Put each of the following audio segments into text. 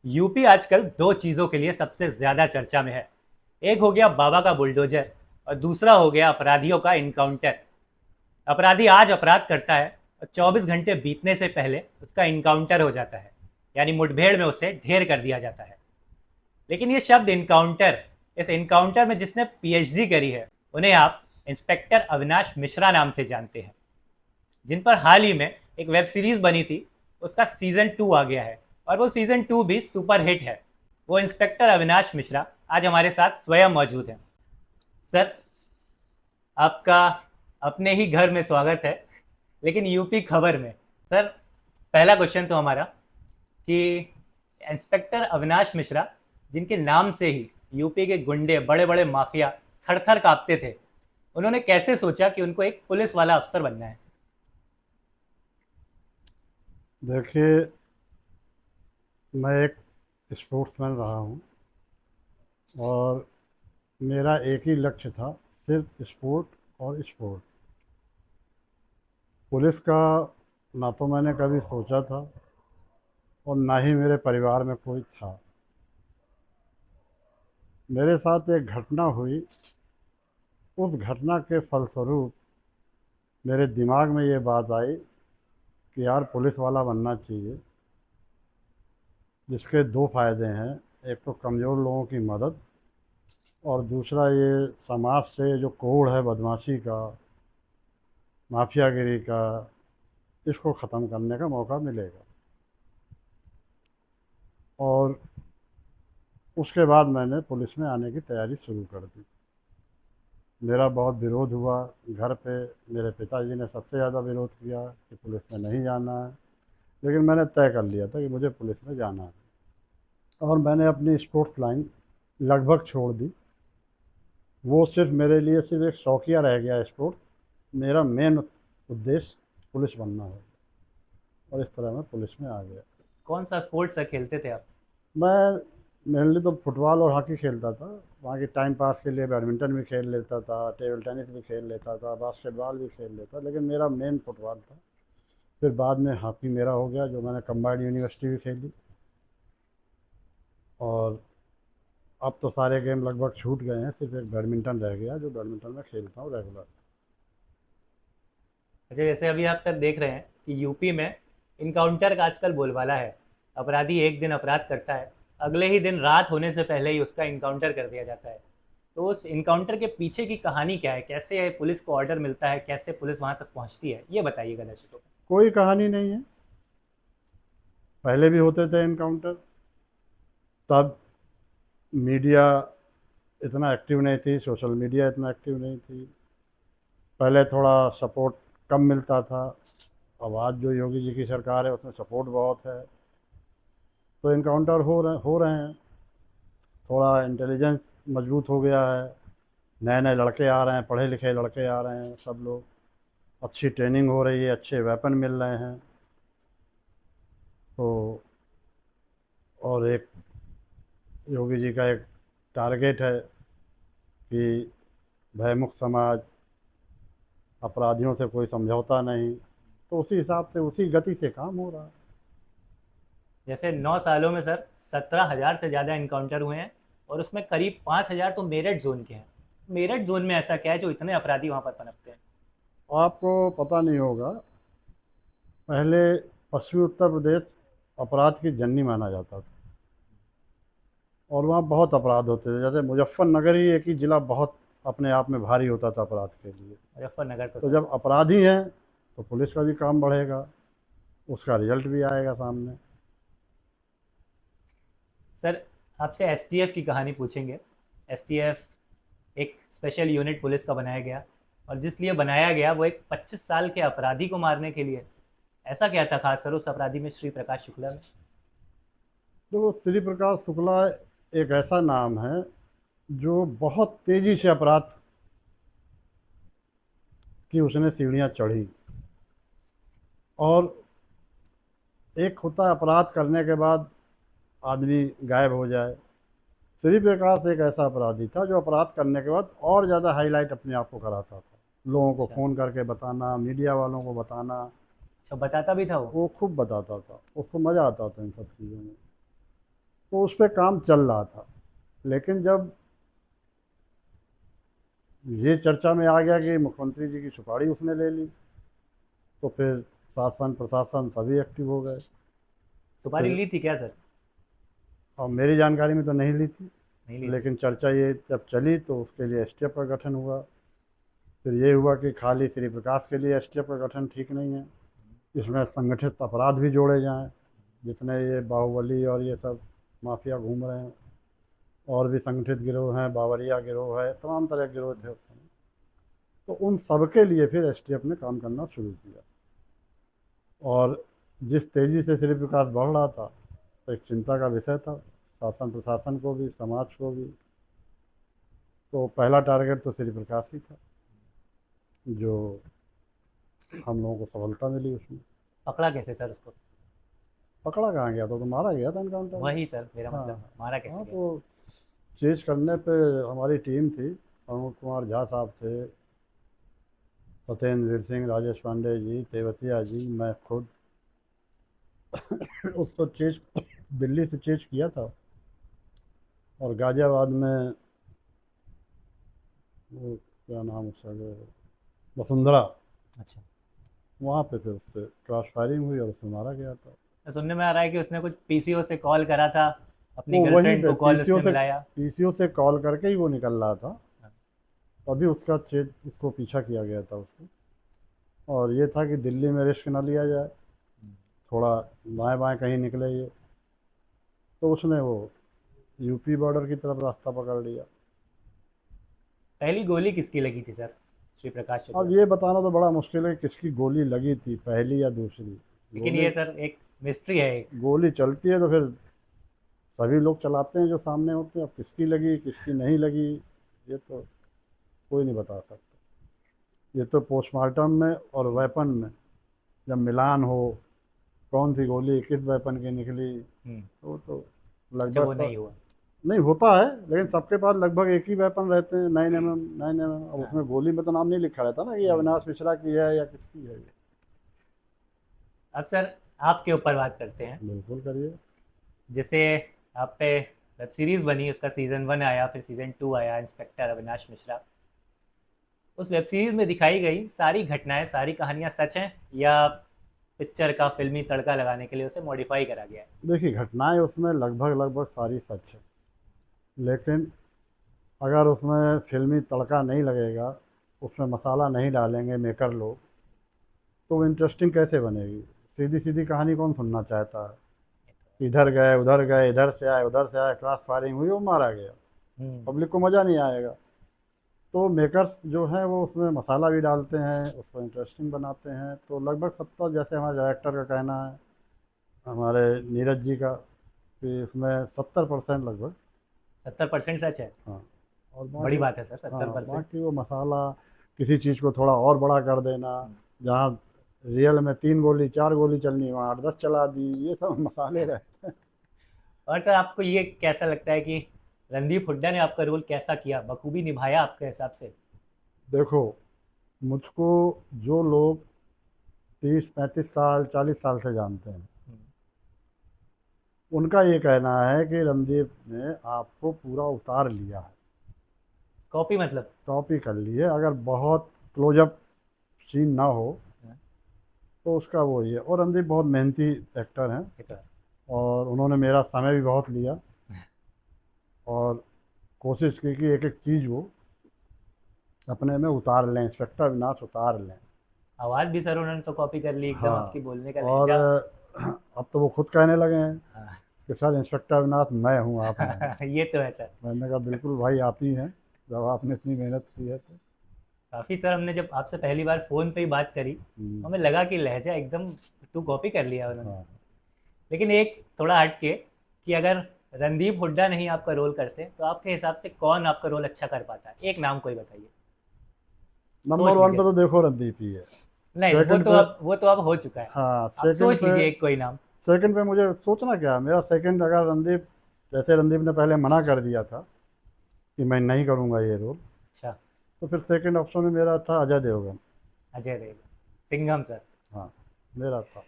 UP आजकल दो चीज़ों के लिए सबसे ज़्यादा चर्चा में है। एक हो गया बाबा का बुलडोजर और दूसरा हो गया अपराधियों का इनकाउंटर। अपराधी आज अपराध करता है और 24 घंटे बीतने से पहले उसका इनकाउंटर हो जाता है, यानी मुठभेड़ में उसे ढेर कर दिया जाता है। लेकिन ये शब्द इनकाउंटर, इस इनकाउंटर में जिसने पीएचडी करी है, उन्हें आप इंस्पेक्टर अविनाश मिश्रा नाम से जानते हैं, जिन पर हाल ही में एक वेब सीरीज बनी थी। उसका सीजन 2 आ गया है और वो सीजन 2 भी सुपर हिट है। वो इंस्पेक्टर अविनाश मिश्रा आज हमारे साथ स्वयं मौजूद हैं। सर, आपका अपने ही घर में स्वागत है, लेकिन यूपी खबर में। सर, पहला क्वेश्चन तो हमारा कि इंस्पेक्टर अविनाश मिश्रा, जिनके नाम से ही यूपी के गुंडे, बड़े बड़े माफिया थर थर कांपते थे, उन्होंने कैसे सोचा कि उनको एक पुलिस वाला अफसर बनना है? देखिए, मैं एक स्पोर्ट्समैन रहा हूँ और मेरा एक ही लक्ष्य था, सिर्फ स्पोर्ट और स्पोर्ट। पुलिस का ना तो मैंने कभी सोचा था और ना ही मेरे परिवार में कोई था। मेरे साथ एक घटना हुई। उस घटना के फलस्वरूप मेरे दिमाग में ये बात आई कि यार पुलिस वाला बनना चाहिए, जिसके दो फ़ायदे हैं। एक तो कमज़ोर लोगों की मदद और दूसरा ये समाज से जो कोढ़ है बदमाशी का, माफियागिरी का, इसको ख़त्म करने का मौका मिलेगा। और उसके बाद मैंने पुलिस में आने की तैयारी शुरू कर दी। मेरा बहुत विरोध हुआ घर पे। मेरे पिताजी ने सबसे ज़्यादा विरोध किया कि पुलिस में नहीं जाना है, लेकिन मैंने तय कर लिया था कि मुझे पुलिस में जाना है। और मैंने अपनी स्पोर्ट्स लाइन लगभग छोड़ दी। वो सिर्फ मेरे लिए सिर्फ एक शौकिया रह गया स्पोर्ट्स। मेरा मेन उद्देश्य पुलिस बनना है और इस तरह मैं पुलिस में आ गया। कौन सा स्पोर्ट्स सर खेलते थे आप? मैं मेनली तो फुटबॉल और हॉकी खेलता था। वहाँ के टाइम पास के लिए बैडमिंटन भी खेल लेता था, टेबल टेनिस भी खेल लेता था, बास्केटबॉल भी खेल लेता, लेकिन मेरा मेन फुटबॉल था। फिर बाद में हॉकी मेरा हो गया, जो मैंने कंबाइंड यूनिवर्सिटी भी खेली। और अब तो सारे गेम लगभग छूट गए हैं, सिर्फ एक बैडमिंटन रह गया, जो बैडमिंटन में खेलता हूँ रेगुलर। अच्छा, जैसे अभी आप सर देख रहे हैं कि यूपी में इनकाउंटर का आजकल बोलबाला है। अपराधी एक दिन अपराध करता है, अगले ही दिन रात होने से पहले ही उसका इनकाउंटर कर दिया जाता है। तो उस इनकाउंटर के पीछे की कहानी क्या है? कैसे पुलिस को ऑर्डर मिलता है? कैसे पुलिस वहां तक पहुंचती है? ये बताइएगा दर्शकों को। कोई कहानी नहीं है। पहले भी होते थे इनकाउंटर, तब मीडिया इतना एक्टिव नहीं थी, सोशल मीडिया इतना एक्टिव नहीं थी। पहले थोड़ा सपोर्ट कम मिलता था। अब आज जो योगी जी की सरकार है उसमें सपोर्ट बहुत है, तो इनकाउंटर हो रहे हैं। थोड़ा इंटेलिजेंस मजबूत हो गया है। नए नए लड़के आ रहे हैं, पढ़े लिखे लड़के आ रहे हैं सब लोग। अच्छी ट्रेनिंग हो रही है, अच्छे वेपन मिल रहे हैं। तो और एक योगी जी का एक टारगेट है कि भयमुक्त समाज, अपराधियों से कोई समझौता नहीं। तो उसी हिसाब से, उसी गति से काम हो रहा है। जैसे 9 सालों में सर 17,000 से ज़्यादा इनकाउंटर हुए हैं और उसमें करीब 5,000 तो मेरठ जोन के हैं। मेरठ जोन में ऐसा क्या है जो इतने अपराधी वहाँ पर पनपते हैं? आपको पता नहीं होगा, पहले पश्चिमी उत्तर प्रदेश अपराध की जननी माना जाता था और वहाँ बहुत अपराध होते थे। जैसे मुजफ्फरनगर ही एक ही ज़िला बहुत अपने आप में भारी होता था अपराध के लिए। मुजफ्फरनगर तो तो सर। जब अपराधी हैं तो पुलिस का भी काम बढ़ेगा, उसका रिजल्ट भी आएगा सामने। सर, आपसे एसटीएफ की कहानी पूछेंगे। एसटीएफ एक स्पेशल यूनिट पुलिस का बनाया गया, और जिस लिए बनाया गया वो एक 25 साल के अपराधी को मारने के लिए। ऐसा क्या था खास सर उस अपराधी में, श्री प्रकाश शुक्ला में? तो श्री प्रकाश शुक्ला एक ऐसा नाम है जो बहुत तेज़ी से अपराध की उसने सीढ़ियाँ चढ़ी। और एक होता है अपराध करने के बाद आदमी गायब हो जाए। श्री प्रकाश एक ऐसा अपराधी था जो अपराध करने के बाद और ज़्यादा हाईलाइट अपने आप को कराता था, लोगों को अच्छा। फ़ोन करके बताना, मीडिया वालों को बताना। अच्छा, बताता भी था वो? वो खूब बताता था, उसको मज़ा आता था इन सब चीज़ों में। तो उस पर काम चल रहा था। लेकिन जब ये चर्चा में आ गया कि मुख्यमंत्री जी की सुपारी उसने ले ली, तो फिर शासन प्रशासन सभी एक्टिव हो गए। सुपारी फिर ली थी क्या सर? और मेरी जानकारी में तो नहीं ली थी, नहीं ली थी। लेकिन चर्चा ये जब चली तो उसके लिए एसटीएफ का गठन हुआ। फिर ये हुआ कि खाली श्री प्रकाश के लिए एसटीएफ का गठन ठीक नहीं है, इसमें संगठित अपराध भी जोड़े जाएं। जितने ये बाहुबली और ये सब माफिया घूम रहे हैं, और भी संगठित गिरोह हैं, बावरिया गिरोह है, तमाम तरह के गिरोह थे उस समय। तो उन सब के लिए फिर एसटीएफ ने काम करना शुरू किया। और जिस तेज़ी से श्री प्रकाश बढ़ रहा था, तो एक चिंता का विषय था शासन प्रशासन को भी, समाज को भी। तो पहला टारगेट तो श्री प्रकाश ही था, जो हम लोगों को सफलता मिली उसमें। पकड़ा कैसे सर उसको? पकड़ा कहाँ गया था, तो मारा गया था इनकाउंटर में। वही सर मेरा हाँ मतलब, मारा कैसे हाँ, गया? तो चेज करने पे हमारी टीम थी, अरुण कुमार झा साहब थे, सत्येंद्र वीर सिंह, राजेश पांडे जी, तेवतिया जी, मैं खुद। उसको चेज दिल्ली से चेज किया था, और गाजियाबाद में वो क्या नाम उसका, जो वसुंधरा, अच्छा। वहाँ पे फिर उससे क्रॉस फायरिंग हुई और उसमें मारा गया था। तो सुनने में आ रहा है कि उसने कुछ पीसीओ से कॉल करा था, अपनी वो वहीं गर्लफ्रेंड से को कॉल उसने मिलाया। पीसीओ से कॉल करके ही वो निकल रहा था, तभी उसका चेज उसको पीछा किया गया था उसको। और ये था कि दिल्ली में रिस्क ना लिया जाए, थोड़ा दाएं बाएं कहीं निकले ये, तो उसने वो यूपी बॉर्डर की तरफ रास्ता पकड़ लिया। पहली गोली किसकी लगी थी सर श्री प्रकाश अब चतुर्वेदी? ये बताना तो बड़ा मुश्किल है कि किसकी गोली लगी थी, पहली या दूसरी। लेकिन गोली ये सर एक मिस्ट्री है एक। गोली चलती है तो फिर सभी लोग चलाते हैं जो सामने होते हैं। अब किसकी लगी किसकी नहीं लगी, ये तो कोई नहीं बता सकता। ये तो पोस्टमार्टम में और वेपन में जब मिलान हो, कौन सी गोली किस वेपन की निकली, हम्म। तो अच्छा, वो लगभग नहीं हुआ। नहीं होता है, लेकिन सबके पास लगभग एक ही वेपन रहते हैं, 9mm 9mm। अब हाँ। उसमें गोली में तो नाम नहीं लिखा रहता ना कि नहीं। अविनाश मिश्रा की है या किसकी है ये। अब सर आपके ऊपर बात करते हैं। बिल्कुल करिए। जैसे आप पे वेब सीरीज बनी, उसका सीजन 1 आया, फिर सीजन 2 आया, इंस्पेक्टर अविनाश मिश्रा। उस वेब सीरीज में दिखाई गई सारी घटनाएं, सारी कहानियां सच हैं, या पिक्चर का फिल्मी तड़का लगाने के लिए उसे मॉडिफाई करा गया है? देखिए, घटनाएं उसमें लगभग लगभग सारी सच है, लेकिन अगर उसमें फिल्मी तड़का नहीं लगेगा, उसमें मसाला नहीं डालेंगे मेकर लोग, तो वो इंटरेस्टिंग कैसे बनेगी। सीधी सीधी कहानी कौन सुनना चाहता है। इधर गए उधर गए, इधर से आए उधर से आए, क्रॉस फायरिंग हुई, वो मारा गया, हम्म। पब्लिक को मज़ा नहीं आएगा। तो मेकर्स जो हैं वो उसमें मसाला भी डालते हैं, उसको इंटरेस्टिंग बनाते हैं। तो लगभग 70, जैसे हमारे डायरेक्टर का कहना है, हमारे नीरज जी का, कि उसमें 70% लगभग। 70% सच है? हाँ, और बड़ी बाकी, बात है सर, हाँ 70%। बाकी वो मसाला, किसी चीज़ को थोड़ा और बड़ा कर देना, जहाँ रियल में 3 गोली 4 गोली चलनी वहाँ 8-10 चला दी, ये सब मसाले रहते हैं। और सर आपको ये कैसा लगता है कि रणदीप हुड्डा ने आपका रोल कैसा किया, बखूबी निभाया आपके हिसाब से? देखो, मुझको जो लोग 30-35 साल 40 साल से जानते हैं, हम्म। उनका ये कहना है कि रणदीप ने आपको पूरा उतार लिया है, कॉपी मतलब? कॉपी कर ली है। अगर बहुत क्लोजअप सीन ना हो हाँ, तो उसका वो ही है। और रणदीप बहुत मेहनती एक्टर हैं, ये तो है। और उन्होंने मेरा समय भी बहुत लिया, और कोशिश की कि एक एक चीज़ वो अपने में उतार लें, इंस्पेक्टर अविनाश उतार लें। आवाज़ भी सर उन्होंने तो कॉपी कर ली, एकदम आपकी हाँ, बोलने का और लहजा। अब तो वो खुद कहने लगे हैं हाँ। कि सर इंस्पेक्टर अविनाश मैं हूँ, आप नहीं। ये तो है सर। मैंने कहा बिल्कुल भाई, आप ही हैं, जब आपने इतनी मेहनत की है तो। काफ़ी सर, हमने जब आपसे पहली बार फ़ोन पे ही बात करी, हम्म, हमें लगा कि लहजा एकदम टू कॉपी कर लिया उन्होंने। हाँ। लेकिन एक थोड़ा हट के, कि अगर रणदीप हुड्डा नहीं आपका रोल करते तो आपके हिसाब से कौन आपका रोल अच्छा कर पाता है? एक नाम कोई बताइए। नंबर सोच 1 पे लीजिए। तो देखो रणदीप ही है। नहीं, सेकंड पे, वो तो अब हो चुका है। हाँ आप सेकंड सोच पे, लीजिए एक कोई नाम। सेकंड पे मुझे सोचना क्या, मेरा सेकंड अगर रणदीप, जैसे रणदीप ने पहले मना कर दिया था कि मैं नहीं करूँगा ये रोल, अच्छा। तो फिर सेकंड ऑप्शन में मेरा था अजय देवगन। अजय देवगन, सिंघम सर। हाँ, मेरा था।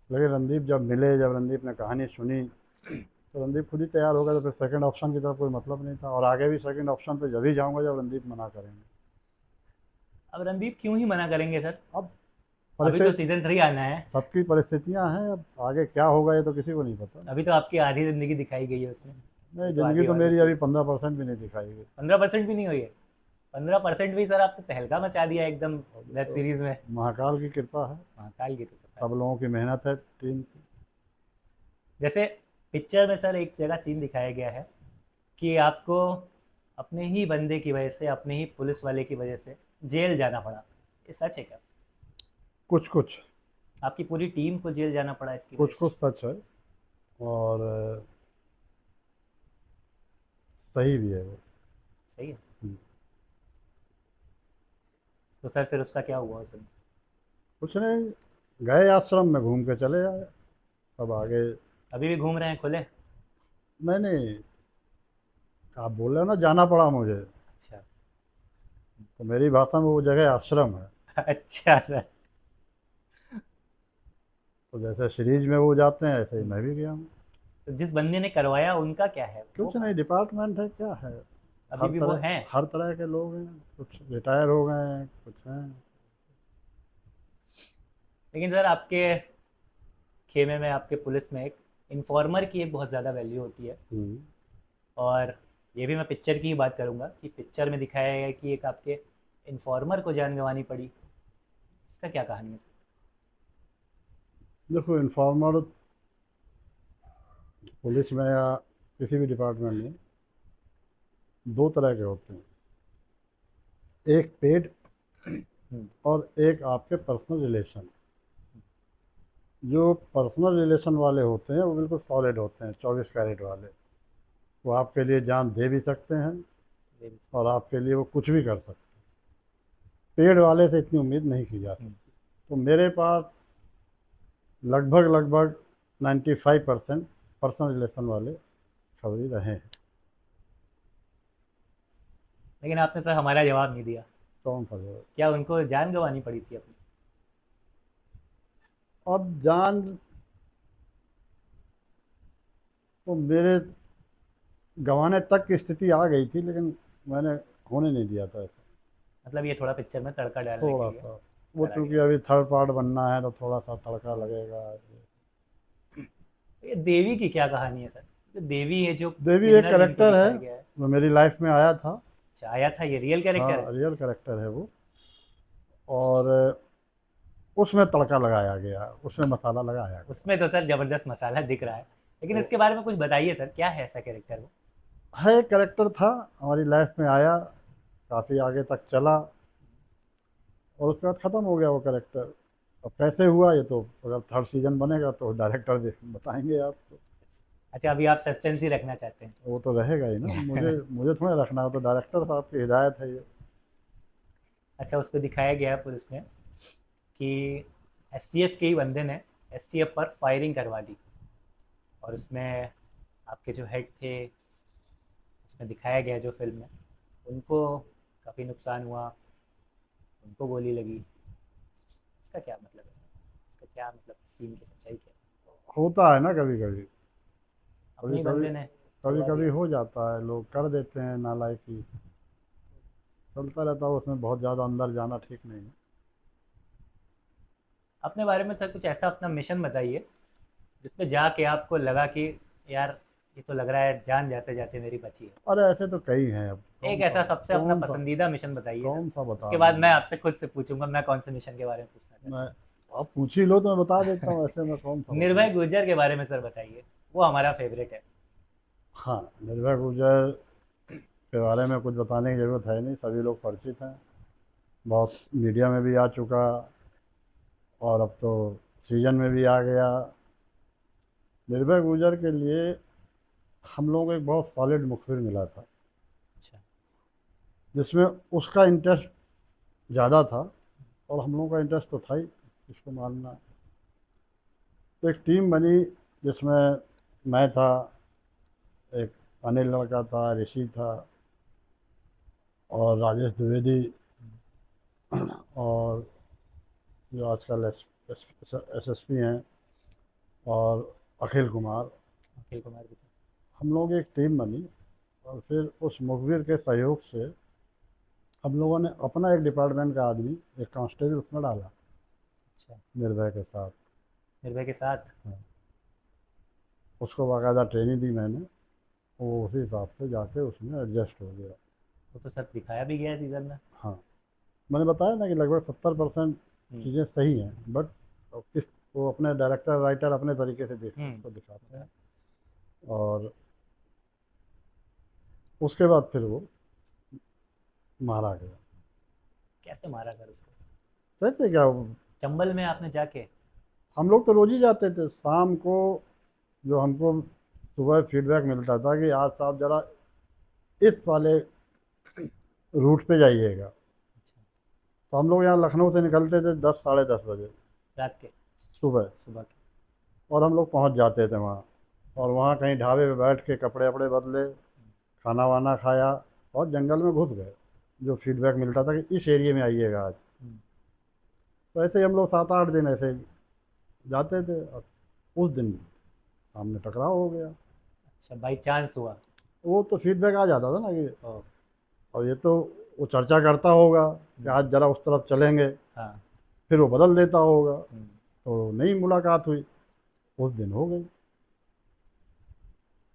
लेकिन रणदीप जब मिले, जब रणदीप ने कहानी सुनी, तो रणदीप खुद ही तैयार होगा, तो फिर सेकंड ऑप्शन की तरफ कोई मतलब नहीं था, और आगे भी सेकंड ऑप्शन पे जब ही जाऊंगा जब रणदीप मना करेंगे। अब रणदीप क्यों ही मना करेंगे सर? अब अभी तो परिस्थिति, सीजन 3 आना है। सबकी परिस्थितियां हैं, अब आगे क्या होगा ये तो किसी को नहीं पता। अभी तो आपकी आधी जिंदगी दिखाई गई है उसमें। नहीं, अभी तो ज़िंदगी आगे तो और मेरी बची अभी है। 15% भी नहीं दिखाई गई। 15% भी नहीं हुई है? 15% भी सर आपने तहलका मचा दिया एकदम अभी वेब तो सीरीज में। महाकाल की कृपा है, महाकाल की तो पता सब है। लोगों की मेहनत है टीम की। जैसे पिक्चर में सर एक जगह सीन दिखाया गया है कि आपको अपने ही बंदे की वजह से, अपने ही पुलिस वाले की वजह से जेल जाना पड़ा। ये सच है क्या? कुछ कुछ आपकी पूरी टीम को जेल जाना पड़ा इसकी वजह कुछ से? कुछ सच है, और सही भी है वो। सही है। हम्म। तो सर फिर उसका क्या हुआ उसमें? कुछ नहीं, गए आश्रम में घूम के चले आए, अब आगे। अभी भी घूम रहे हैं खुले? नहीं नहीं, आप बोल रहे हो ना जाना पड़ा मुझे, अच्छा। तो मेरी भाषा में वो जगह आश्रम है। अच्छा सर। तो जैसे सीरीज में वो जाते हैं ऐसे ही मैं भी गया हूँ। तो जिस बंदे ने करवाया उनका क्या है, वो कुछ कहाँ नहीं, है? डिपार्टमेंट है, क्या है, अभी हर भी वो तरह, हैं? हर तरह के लोग हैं, कुछ रिटायर हो गए हैं, कुछ हैं। लेकिन सर आपके खेमे में, आपके पुलिस में एक इन्फॉर्मर की एक बहुत ज़्यादा वैल्यू होती है। हम्म। और ये भी मैं पिक्चर की ही बात करूँगा कि पिक्चर में दिखाया गया है कि एक आपके इन्फॉर्मर को जान गंवानी पड़ी। इसका क्या कहानी है सर? देखो, इन्फॉर्मर पुलिस में या किसी भी डिपार्टमेंट में दो तरह के होते हैं, एक पेड हम्म। और एक आपके पर्सनल रिलेशन। जो पर्सनल रिलेशन वाले होते हैं वो बिल्कुल सॉलिड होते हैं, 24 कैरेट वाले। वो आपके लिए जान दे भी सकते हैं ये भी और आपके लिए वो कुछ भी कर सकते हैं। पेड वाले से इतनी उम्मीद नहीं की जा हम्म। सकती। तो मेरे पास लगभग लगभग 95% पर्सनल रिलेशन वाले खबरी रहे हैं। लेकिन आपने सर हमारा जवाब नहीं दिया। कौन सा जगह? क्या उनको जान गंवानी पड़ी थी अपनी? अब जान तो मेरे गंवाने तक की स्थिति आ गई थी, लेकिन मैंने होने नहीं दिया था ऐसा। मतलब ये थोड़ा पिक्चर में तड़का डालने के थोड़ा लिए सा, वो करा चूंकि गया। अभी थर्ड पार्ट बनना है तो थोड़ा सा तड़का लगेगा। ये देवी की क्या कहानी है सर? जो देवी है, जो देवी एक क्रिमिनल जिनको करेक्टर है, दिखाया गया है। वो मेरी लाइफ में आया था। अच्छा, आया था? ये रियल कैरेक्टर है? हाँ, रियल करेक्टर है वो। और उसमें तड़का लगाया गया, उसमें मसाला लगाया गया। उसमें तो सर जबरदस्त मसाला दिख रहा है। लेकिन तो इसके बारे में कुछ बताइए सर, क्या है ऐसा कैरेक्टर वो? है, एक करेक्टर था, हमारी लाइफ में आया, काफ़ी आगे तक चला, और उसके बाद ख़त्म हो गया वो करेक्टर। अब कैसे हुआ ये तो अगर थर्ड सीजन बनेगा तो डायरेक्टर बताएंगे आपको। अच्छा, अभी आप सस्पेंस ही रखना चाहते हैं? वो तो रहेगा ही ना, मुझे मुझे थोड़ा रखना है, तो डायरेक्टर साहब की हिदायत है ये। अच्छा, उसको दिखाया गया है पुलिस में कि एसटीएफ के ही बंदे ने एसटीएफ पर फायरिंग करवा दी। और उसमें आपके जो हेड थे, उसमें दिखाया गया जो फिल्म में, उनको काफ़ी नुकसान हुआ, उनको गोली लगी। इसका क्या मतलब है? इसका क्या मतलब, सीन की सच्चाई क्या है? होता है ना कभी कभी, अपने कभी ही कभी, बंदे ने कभी चलवा कभी दिया। हो जाता है, लोग कर देते हैं नालायकी, चलता रहता है, उसमें बहुत ज़्यादा अंदर जाना ठीक नहीं है। अपने बारे में सर कुछ ऐसा अपना मिशन बताइए जिसपे जाके आपको लगा कि यार, ये तो लग रहा है जान जाते जाते मेरी बची है। अरे ऐसे तो कई हैं, अब एक कौन सा, ऐसा सबसे अपना कौन सा, पसंदीदा मिशन बताइए सर। कौन सा बता उसके बाद दूँ मैं मैं? आपसे खुद से पूछूंगा मैं कौन से मिशन के बारे में पूछना मैं, चाहता आप पूछ ही लो तो मैं बता देता हूँ, ऐसे मैं कौन सा हूँ। बताऊँ। निर्भय गुर्जर के बारे में सर बताइए, वो हमारा फेवरेट है। हाँ, निर्भय गुर्जर के बारे में कुछ बताने की ज़रूरत है नहीं, सभी लोग परिचित हैं, बहुत मीडिया में भी आ चुका, और अब तो सीजन में भी आ गया। निर्भय गुर्जर के लिए हम लोगों को एक बहुत सॉलिड मुखबिर मिला था, अच्छा। जिसमें उसका इंटरेस्ट ज़्यादा था और हम लोगों का इंटरेस्ट तो था ही, इसको मानना। तो एक टीम बनी जिसमें मैं था, एक अनिल लड़का था, ऋषि था, और राजेश द्विवेदी, और जो आजकल एसएसपी हैं, और अखिल कुमार। अखिल कुमार भी था। हम लोग एक टीम बनी और फिर उस मुखबिर के सहयोग से हम लोगों ने अपना एक डिपार्टमेंट का आदमी, एक कांस्टेबल उसमें डाला अच्छा, निर्भय के साथ। निर्भय के साथ। हाँ, उसको बाकायदा ट्रेनिंग दी मैंने, वो उसी हिसाब से जाके उसमें एडजस्ट हो गया। वो तो सर दिखाया भी गया है सीजन में। हाँ, मैंने बताया ना कि लगभग 70% हम्म। चीज़ें सही हैं, बट किस वो अपने डायरेक्टर राइटर अपने तरीके से हम्म। उसको दिखाते हैं। और उसके बाद फिर वो मारा गया। कैसे मारा सर उसको? कैसे क्या, चंबल में आपने जाके? हम लोग तो रोज ही जाते थे शाम को। जो हमको सुबह फीडबैक मिलता था कि आज साहब ज़रा इस वाले रूट पे जाइएगा, अच्छा, तो हम लोग यहाँ लखनऊ से निकलते थे 10 साढ़े 10 बजे रात के? सुबह। सुबह के? और हम लोग पहुँच जाते थे वहाँ, और वहाँ कहीं ढाबे पे बैठ के कपड़े वपड़े बदले, खाना वाना खाया और जंगल में घुस गए। जो फीडबैक मिलता था कि इस एरिया में आइएगा आज, हम्म। तो ऐसे ही हम लोग 7 8 दिन ऐसे जाते थे। और उस दिन सामने टकराव हो गया। अच्छा, बाई चांस हुआ? वो तो फीडबैक आ जाता था ना कि, ओ। और ये तो वो चर्चा करता होगा कि हम्म। आज ज़रा उस तरफ चलेंगे, हाँ। फिर वो बदल देता होगा। हम्म। तो नई मुलाकात हुई, उस दिन हो गई।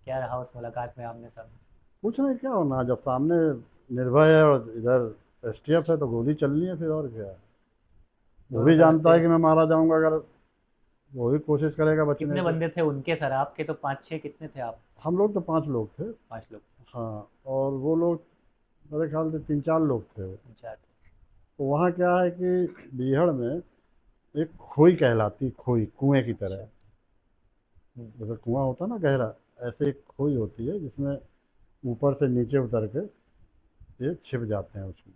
क्या रहा उस मुलाकात में आमने सामने? कुछ नहीं, क्या होना, जब सामने निर्भय है और इधर एसटीएफ है तो गोली चलनी है, फिर और क्या है। वो दोनों भी तरफ जानता से? है कि मैं मारा जाऊंगा अगर, वो भी कोशिश करेगा बचने कितने की। बंदे थे उनके सर? आपके तो 5 6, कितने थे आप? हम लोग तो 5 लोग थे। 5 लोग थे। हाँ, और वो लोग मेरे ख्याल से 3 4 लोग थे वो। 4 थे। तो वहाँ क्या है कि बीहड़ में एक खोई कहलाती, खोई कुएं की तरह। अच्छा। हम्म। जैसे कुआं होता है ना गहरा, ऐसे एक खोई होती है जिसमें ऊपर से नीचे उतर के ये छिप जाते हैं उसमें।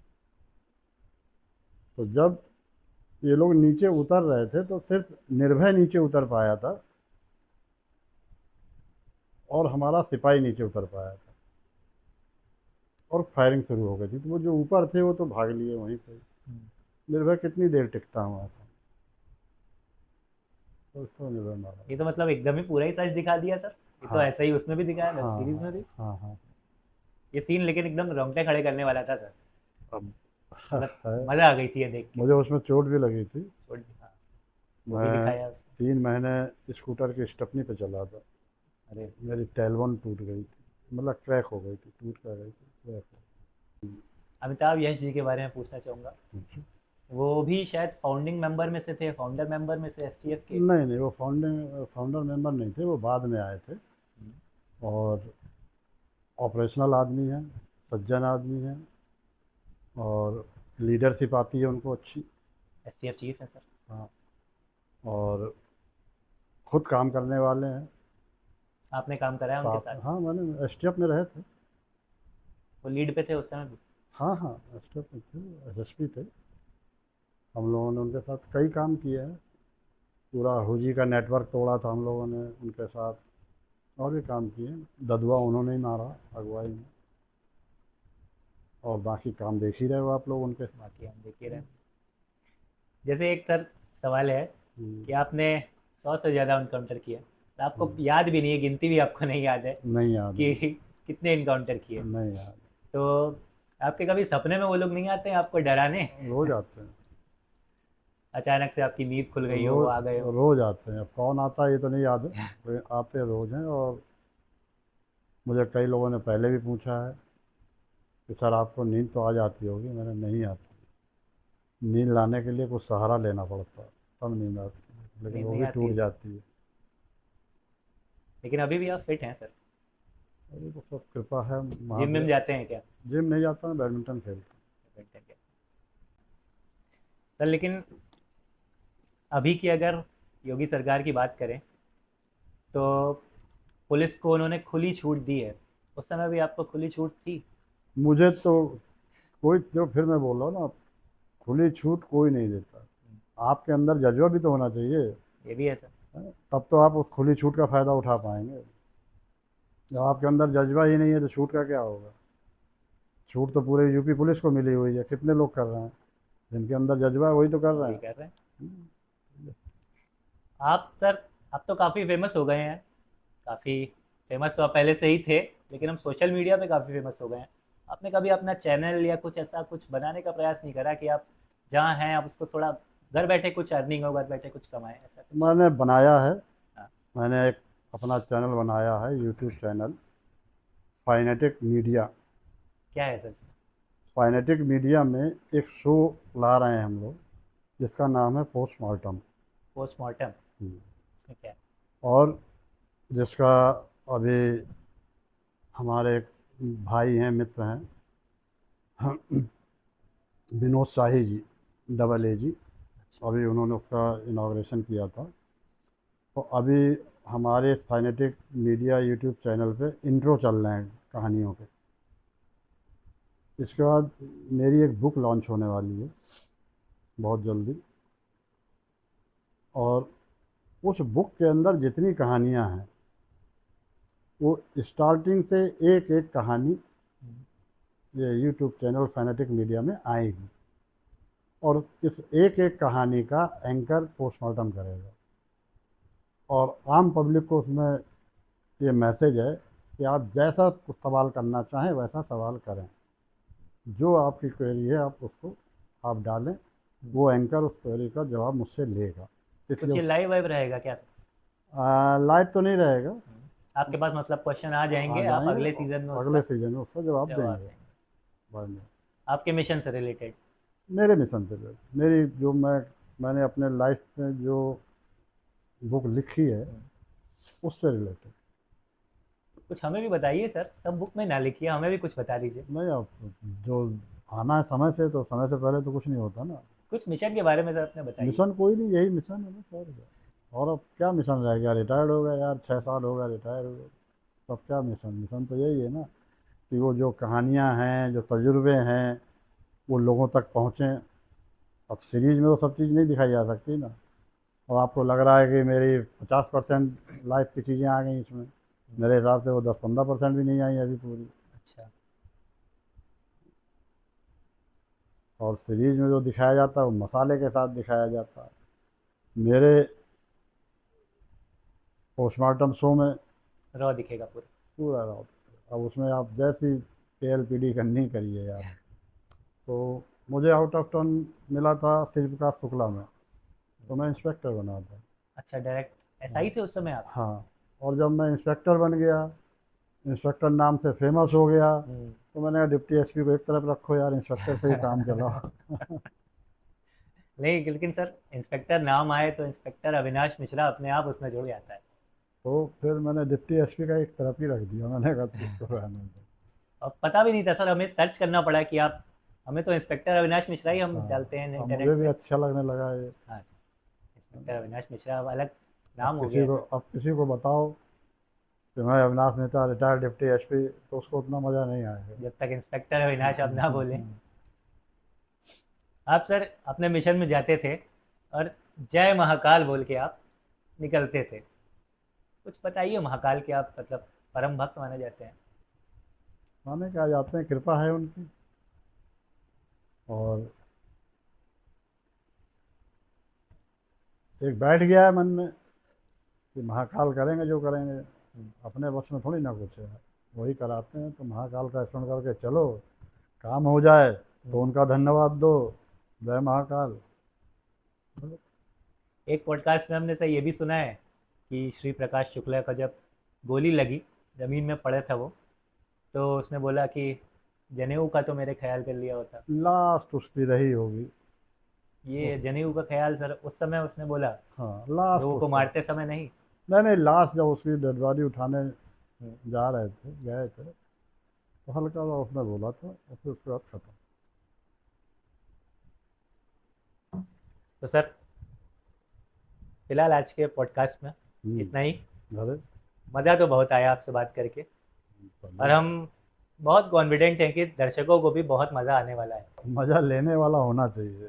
तो जब ये लोग नीचे उतर रहे थे तो सिर्फ निर्भय नीचे उतर पाया था, और हमारा सिपाही नीचे उतर पाया था, और फायरिंग शुरू हो गई थी। तो वो जो ऊपर थे वो तो भाग लिए वहीं पे। हम्म। निर्भय कितनी देर टिकता हूँ ऐसा, तो उसको निर्भय मारा। ये तो मतलब एकदम ही पूरा ही सच दिखा दिया सर। ये तो हाँ ऐसा ही उसमें भी दिखाया, वेब हाँ सीरीज में भी। हाँ हाँ। ये सीन लेकिन एकदम रोंगटे खड़े करने वाला था सर। अब मतलब है, मजा आ गई थी ये देख के। मुझे उसमें चोट भी लगी थी। हाँ, वो भी मैं दिखाया उसमें। 3 महीने स्कूटर की स्टेपनी पे चला था। अरे। मेरी टेलवन टूट गई थी, मतलब क्रैक हो गई थी, टूट कर गई थी, क्रैक हो अमिताभ यश जी के बारे में पूछना चाहूँगा। गई। वो भी शायद फाउंडिंग मेंबर में से थे, फाउंडर मेंबर में से एसटीएफ के। नहीं नहीं, वो फाउंडर मेंबर नहीं थे, वो बाद में आए थे। हम्म। और ऑपरेशनल आदमी हैं, सज्जन आदमी हैं, और लीडरशिप आती है उनको अच्छी। एसटीएफ चीफ है सर। हाँ, और खुद काम करने वाले हैं। आपने काम कराया उनके साथ, साथ? हाँ, मैंने एसटीएफ में रहे थे। वो लीड पे थे उस समय भी? हाँ हाँ, एसटीएफ में थे, एसएसपी थे। हम लोगों ने उनके साथ कई काम किए हैं। पूरा हुजी का नेटवर्क तोड़ा था हम लोगों ने उनके साथ, और भी काम किए। ददुआ उन्होंने ही मारा अगुवाई में, और बाकी काम देख ही रहे हो आप लोग उनके। बाकी हम देख ही रहे हैं। जैसे एक सर सवाल है हम्म, कि आपने 100 से ज़्यादा इनकाउंटर किए, तो आपको हम्म, याद भी नहीं है, गिनती भी आपको नहीं याद है नहीं याद कि है। कितने इनकाउंटर किए। नहीं याद। तो आपके कभी सपने में वो लोग नहीं आते हैं आपको डराने? रोज आते हैं। अचानक से आपकी नींद खुल गई हो, वो रोज आ गए हो? रोज आते हैं, अब कौन आता है ये तो नहीं याद है, लेकिन आते रोज हैं। और मुझे कई लोगों ने पहले भी पूछा है कि सर आपको नींद तो आ जाती होगी, मैंने नहीं आती। नींद लाने के लिए कुछ सहारा लेना पड़ता है, तब नींद आती है, लेकिन नींद वो नहीं भी आती टूट है? जाती है। लेकिन अभी भी आप फिट हैं सर? अरे वो सब कृपा है जिम में महादेव। जाते हैं क्या? जिम नहीं जाता, मैं बैडमिंटन खेलता बैडमिंटन के? सर लेकिन अभी की अगर योगी सरकार की बात करें तो पुलिस को उन्होंने खुली छूट दी है। उस समय भी आपको खुली छूट थी? हूँ। मुझे तो कोई, जो फिर मैं बोल रहा हूँ ना, खुली छूट कोई नहीं देता। आपके अंदर जज्बा भी तो होना चाहिए, ये भी है सर। है? तब तो आप उस खुली छूट का फ़ायदा उठा पाएंगे। जब आपके अंदर जज्बा ही नहीं है तो छूट का क्या होगा। छूट तो पूरे यूपी पुलिस को मिली हुई है, कितने लोग कर रहे हैं, जिनके अंदर जज्बा है वही तो कर रहे वही हैं। कर रहे हैं। आप सर, आप तो काफ़ी फेमस हो गए हैं, काफ़ी फेमस तो आप पहले से ही थे, लेकिन हम सोशल मीडिया पे काफ़ी फेमस हो गए हैं। आपने कभी अपना चैनल या कुछ ऐसा कुछ बनाने का प्रयास नहीं करा कि आप जहाँ हैं आप उसको थोड़ा घर बैठे कुछ अर्निंग हो, घर बैठे कुछ कमाएं, ऐसा कुछ? मैंने बनाया है। हाँ। मैंने एक अपना चैनल बनाया है, यूट्यूब चैनल, फाइनेटिक मीडिया। क्या है सर इसमें? फाइनेटिक मीडिया में एक शो ला रहे हैं हम लोग, जिसका नाम है पोस्टमार्टम। पोस्टमार्टम, इसमें क्या है? और जिसका अभी हमारे एक भाई हैं, मित्र हैं, विनोद शाही जी, डबल ए जी, अभी उन्होंने उसका इनाग्रेशन किया था। तो अभी हमारे फाइनेटिक मीडिया यूट्यूब चैनल पे इंट्रो चल रहे हैं कहानियों के। इसके बाद मेरी एक बुक लॉन्च होने वाली है बहुत जल्दी, और उस बुक के अंदर जितनी कहानियां हैं वो स्टार्टिंग से एक एक कहानी ये यूट्यूब चैनल फाइनेटिक मीडिया में आएगी, और इस एक एक कहानी का एंकर पोस्टमार्टम करेगा। और आम पब्लिक को उसमें ये मैसेज है कि आप जैसा सवाल करना चाहें वैसा सवाल करें, जो आपकी क्वेरी है आप उसको आप डालें, वो एंकर उस क्वेरी का जवाब मुझसे लेगा। कुछ ये इसलिए लाइव वाइव रहेगा क्या सर? लाइव तो नहीं रहेगा, आपके पास मतलब क्वेश्चन आ आ जाएंगे, आप जाएंगे, अगले सीजन में अगले उसका सीजन में उसका जवाब जवाब देंगे देंगे बाद में। आपके मिशन से रिलेटेड। मेरे मिशन से रिलेटेड, मेरी जो मैंने अपने लाइफ में जो बुक लिखी है उससे रिलेटेड। कुछ हमें भी बताइए सर, सब बुक में ना लिखिए, हमें भी कुछ बता दीजिए। नहीं, अब जो आना है समय से, तो समय से पहले तो कुछ नहीं होता ना। कुछ मिशन के बारे में सर अपने बताइए। मिशन कोई नहीं, यही मिशन है बस, और क्या। और अब क्या मिशन रह गया, रिटायर्ड हो गया यार, 6 साल हो गया रिटायर हो गया, तो अब क्या मिशन। मिशन तो यही है ना कि वो जो कहानियाँ हैं, जो तजुर्बे हैं, वो लोगों तक पहुँचें। अब सीरीज में वो सब चीज़ नहीं दिखाई जा सकती ना, और आपको लग रहा है कि मेरी 50% लाइफ की चीज़ें आ गई इसमें, मेरे हिसाब से वो 10-15% भी नहीं आई अभी पूरी। अच्छा। और सीरीज में जो दिखाया जाता है वो मसाले के साथ दिखाया जाता है। मेरे पोस्टमार्टम शो में रॉ दिखेगा पूरा। पूरा रहा होता है। अब उसमें आप जैसी KLPD करनी करिए यार। तो मुझे आउट ऑफ टर्न मिला था शिल्प का शुक्ला में, तो मैं इंस्पेक्टर बना था। अच्छा, डायरेक्ट ऐसा ही थे उस समय आप? हाँ, और जब मैं इंस्पेक्टर बन गया, इंस्पेक्टर नाम से फेमस हो गया, तो मैंने कहा डिप्टी एसपी को एक तरफ रखो यार, इंस्पेक्टर पे ही काम चलाओ। नहीं, लेकिन सर इंस्पेक्टर नाम आए तो इंस्पेक्टर अविनाश मिश्रा अपने आप उसमें जुड़ जाता है। तो फिर मैंने डिप्टी एसपी का एक तरफ ही रख दिया, मैंने कहा इसको रहने दो। और पता भी नहीं था सर, हमें सर्च करना पड़ा कि आप, हमें तो इंस्पेक्टर अविनाश मिश्रा ही हम हाँ, डालते हैं अब इंटरनेट मुझे भी पे। अच्छा लगने लगा ये। हाँ, इंस्पेक्टर अविनाश मिश्रा, अब अलग अब नाम हो किसी गया को सर। अब किसी को बताओ कि मैं Avinash Mehta retired deputy SP, तो उसको उतना मज़ा नहीं आएगा। जब तक इंस्पेक्टर अविनाश आप ना बोलें। आप सर अपने मिशन में जाते थे और जय महाकाल बोल के आप निकलते थे। कुछ बताइए, महाकाल के आप मतलब परम भक्त माने जाते हैं। माने क्या जाते हैं, कृपा है उनकी। और एक बैठ गया है मन में कि महाकाल करेंगे जो करेंगे, अपने बस में थोड़ी ना कुछ है, वही कराते हैं। तो महाकाल का स्मरण करके चलो, काम हो जाए तो उनका धन्यवाद दो, जय महाकाल। एक पॉडकास्ट में हमने सर ये भी सुना है कि श्री प्रकाश शुक्ला का जब गोली लगी, ज़मीन में पड़े था वो, तो उसने बोला कि जनेऊ का तो मेरे ख्याल कर लिया होता। लास्ट उसकी रही होगी। ये जनेऊ का ख्याल सर उस समय उसने बोला, हाँ, लास्ट लोगों को उसका। मारते समय नहीं। नहीं नहीं, लास्ट जब उसकी डेड बॉडी उठाने जा रहे थे, गए थे, तो हल्का सा उसने बोला था, और फिर उसके बाद खत्म। तो सर फिलहाल आज के पॉडकास्ट में हम्म, इतना ही। अरे मज़ा तो बहुत आया आपसे बात करके, और हम बहुत कॉन्फिडेंट हैं कि दर्शकों को भी बहुत मज़ा आने वाला है। मज़ा लेने वाला होना चाहिए।